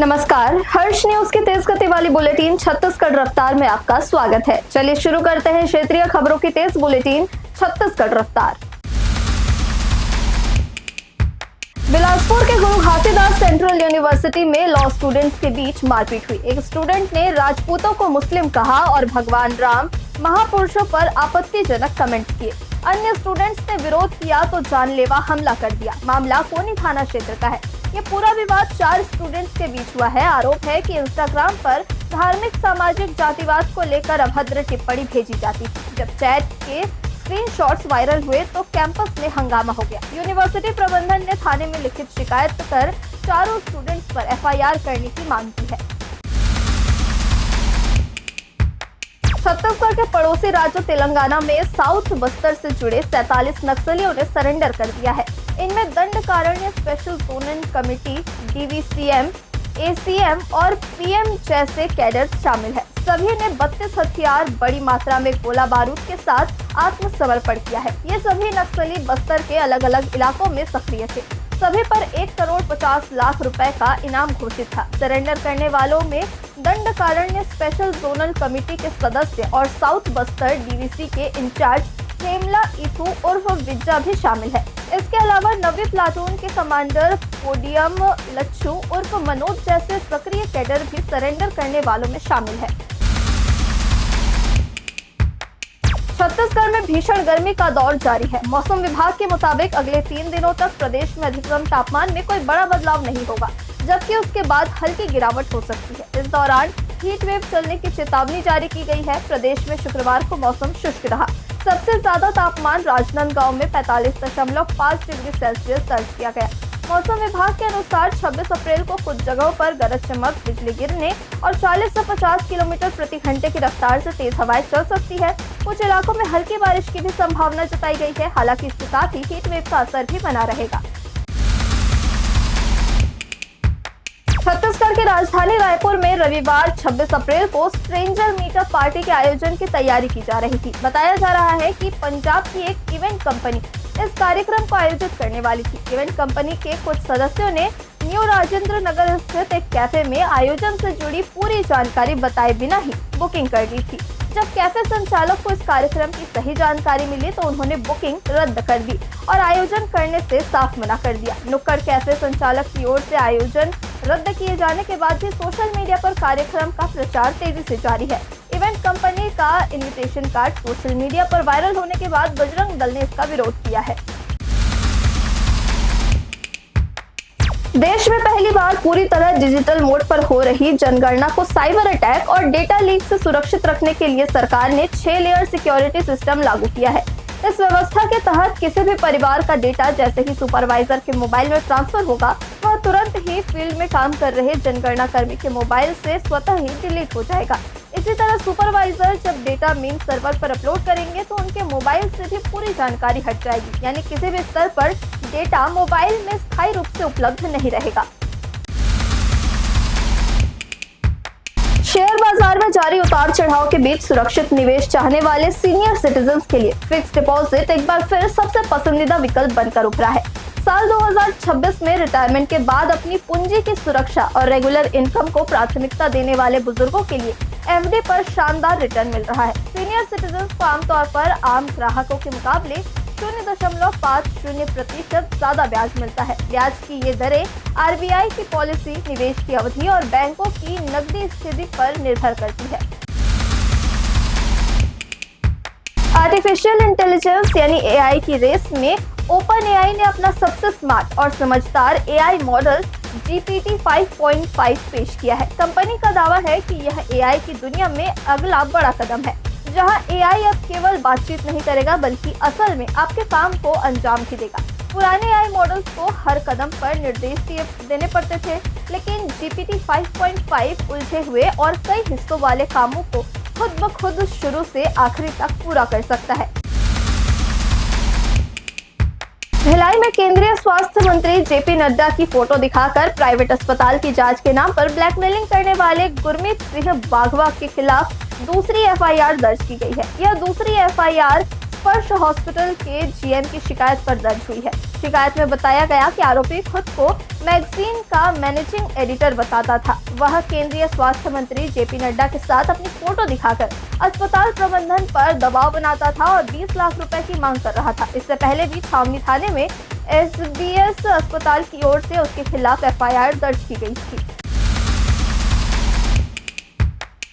नमस्कार, हर्ष न्यूज की तेज गति वाली बुलेटिन छत्तीसगढ़ रफ्तार में आपका स्वागत है। चलिए शुरू करते हैं क्षेत्रीय खबरों की तेज बुलेटिन छत्तीसगढ़ रफ्तार। बिलासपुर के गुरु घासीदास सेंट्रल यूनिवर्सिटी में लॉ स्टूडेंट्स के बीच मारपीट हुई। एक स्टूडेंट ने राजपूतों को मुस्लिम कहा और भगवान राम महापुरुषों पर आपत्तिजनक कमेंट्स किए। अन्य स्टूडेंट्स ने विरोध किया तो जानलेवा हमला कर दिया। मामला कोनी थाना क्षेत्र का है। ये पूरा विवाद 4 स्टूडेंट्स के बीच हुआ है। आरोप है कि इंस्टाग्राम पर धार्मिक सामाजिक जातिवाद को लेकर अभद्र टिप्पणी भेजी जाती थी। जब चैट के स्क्रीनशॉट्स वायरल हुए तो कैंपस में हंगामा हो गया। यूनिवर्सिटी प्रबंधन ने थाने में लिखित शिकायत कर चारों स्टूडेंट्स पर एफआईआर करने की मांग की है। छत्तीसगढ़ के पड़ोसी राज्य तेलंगाना में साउथ बस्तर से जुड़े 47 नक्सलियों ने सरेंडर कर दिया है। इनमें Dandakaranya special zonal committee, DVCM, ACM और पीएम जैसे कैडर्स शामिल है। सभी ने 32 हथियार, बड़ी मात्रा में गोला बारूद के साथ आत्मसमर्पण किया है। ये सभी नक्सली बस्तर के अलग अलग इलाकों में सक्रिय थे। सभी पर 1,50,00,000 रुपए का इनाम घोषित था। सरेंडर करने वालों में दंडकारण्य स्पेशल जोनल कमेटी के सदस्य और साउथ बस्तर डीवीसी के इंचार्ज हेमला इथू उर्फ विज्जा भी शामिल है। इसके अलावा 9वीं प्लाटून के कमांडर पोडियम लच्छू उर्फ मनोज जैसे सक्रिय कैडर भी सरेंडर करने वालों में शामिल है। छत्तीसगढ़ में भीषण गर्मी का दौर जारी है। मौसम विभाग के मुताबिक अगले 3 दिनों तक प्रदेश में अधिकतम तापमान में कोई बड़ा बदलाव नहीं होगा, जबकि उसके बाद हल्की गिरावट हो सकती है। इस दौरान हीट वेव चलने की चेतावनी जारी की गई है। प्रदेश में शुक्रवार को मौसम शुष्क रहा। सबसे ज्यादा तापमान राजनांदगांव में 45.5 डिग्री सेल्सियस दर्ज किया गया। मौसम विभाग के अनुसार 26 अप्रैल को कुछ जगहों पर गरज चमक, बिजली गिरने और 40 से 50 किलोमीटर प्रति घंटे की रफ्तार से तेज हवाएं चल सकती है। कुछ इलाकों में हल्की बारिश की भी संभावना जताई गई है। हालांकि इसके साथ ही हीट वेव का असर भी बना रहेगा। छत्तीसगढ़ की राजधानी रायपुर में रविवार 26 अप्रैल को स्ट्रेंजर मीटअप पार्टी के आयोजन की तैयारी की जा रही थी। बताया जा रहा है कि पंजाब की एक इवेंट कंपनी इस कार्यक्रम को आयोजित करने वाली थी। इवेंट कंपनी के कुछ सदस्यों ने न्यू राजेंद्र नगर स्थित एक कैफे में आयोजन से जुड़ी पूरी जानकारी बताए बिना ही बुकिंग कर दी थी। जब कैफे संचालक को इस कार्यक्रम की सही जानकारी मिली तो उन्होंने बुकिंग रद्द कर दी और आयोजन करने से साफ मना कर दिया। नुक्कड़ कैफे संचालक की ओर से आयोजन रद्द किए जाने के बाद भी सोशल मीडिया पर कार्यक्रम का प्रचार तेजी से जारी है। इवेंट कंपनी का इनविटेशन कार्ड सोशल मीडिया पर वायरल होने के बाद बजरंग दल ने इसका विरोध किया है। देश में पहली बार पूरी तरह डिजिटल मोड पर हो रही जनगणना को साइबर अटैक और डेटा लीक से सुरक्षित रखने के लिए सरकार ने 6 लेयर सिक्योरिटी सिस्टम लागू किया है। इस व्यवस्था के तहत किसी भी परिवार का डेटा जैसे ही सुपरवाइजर के मोबाइल में ट्रांसफर होगा, वह तुरंत ही फील्ड में काम कर रहे जनगणना कर्मी के मोबाइल से स्वतः ही डिलीट हो जाएगा। इसी तरह सुपरवाइजर जब डेटा मेन सर्वर पर अपलोड करेंगे तो उनके मोबाइल से भी पूरी जानकारी हट जाएगी, यानी किसी भी स्तर पर डेटा मोबाइल में स्थायी रूप से उपलब्ध नहीं रहेगा। शेयर बाजार में जारी उतार चढ़ाव के बीच सुरक्षित निवेश चाहने वाले सीनियर सिटीजन्स के लिए फिक्स डिपॉजिट एक बार फिर सबसे पसंदीदा विकल्प बनकर उभरा है। साल 2026 में रिटायरमेंट के बाद अपनी पूंजी की सुरक्षा और रेगुलर इनकम को प्राथमिकता देने वाले बुजुर्गों के लिए एफडी पर शानदार रिटर्न मिल रहा है। सीनियर सिटीजन्स को आमतौर पर आम ग्राहकों के मुकाबले 0.50% ज्यादा ब्याज मिलता है। ब्याज की ये दरें आरबीआई की पॉलिसी, निवेश की अवधि और बैंकों की नकदी स्थिति पर निर्भर करती है। आर्टिफिशियल इंटेलिजेंस यानी एआई की रेस में ओपन एआई ने अपना सबसे स्मार्ट और समझदार एआई मॉडल GPT 5.5 पेश किया है। कंपनी का दावा है कि यह एआई की दुनिया में अगला बड़ा कदम है, जहां एआई अब केवल बातचीत नहीं करेगा बल्कि असल में आपके काम को अंजाम भी देगा। पुराने एआई मॉडल्स को हर कदम पर निर्देश देने पड़ते थे, लेकिन GPT 5.5 उलझे हुए और कई हिस्सों वाले कामों को खुद ब खुद शुरू से आखिरी तक पूरा कर सकता है। भिलाई में केंद्रीय स्वास्थ्य मंत्री जेपी नड्डा की फोटो दिखाकर प्राइवेट अस्पताल की जांच के नाम पर ब्लैकमेलिंग करने वाले गुरमीत सिंह बाघवा के खिलाफ दूसरी एफआईआर दर्ज की गई है। यह दूसरी एफआईआर स्पर्श हॉस्पिटल के जीएम की शिकायत पर दर्ज हुई है। शिकायत में बताया गया कि आरोपी खुद को मैगजीन का मैनेजिंग एडिटर बताता था। वह केंद्रीय स्वास्थ्य मंत्री जेपी नड्डा के साथ अपनी फोटो दिखाकर अस्पताल प्रबंधन पर दबाव बनाता था और 20 लाख रुपए की मांग कर रहा था। इससे पहले भी छावनी थाने में एसबीएस अस्पताल की ओर से उसके खिलाफ एफआईआर दर्ज की गई थी।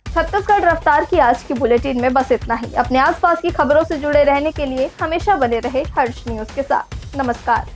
छत्तीसगढ़ रफ्तार की आज की बुलेटिन में बस इतना ही। अपने आसपास की खबरों से जुड़े रहने के लिए हमेशा बने रहे हर्ष न्यूज के साथ। नमस्कार।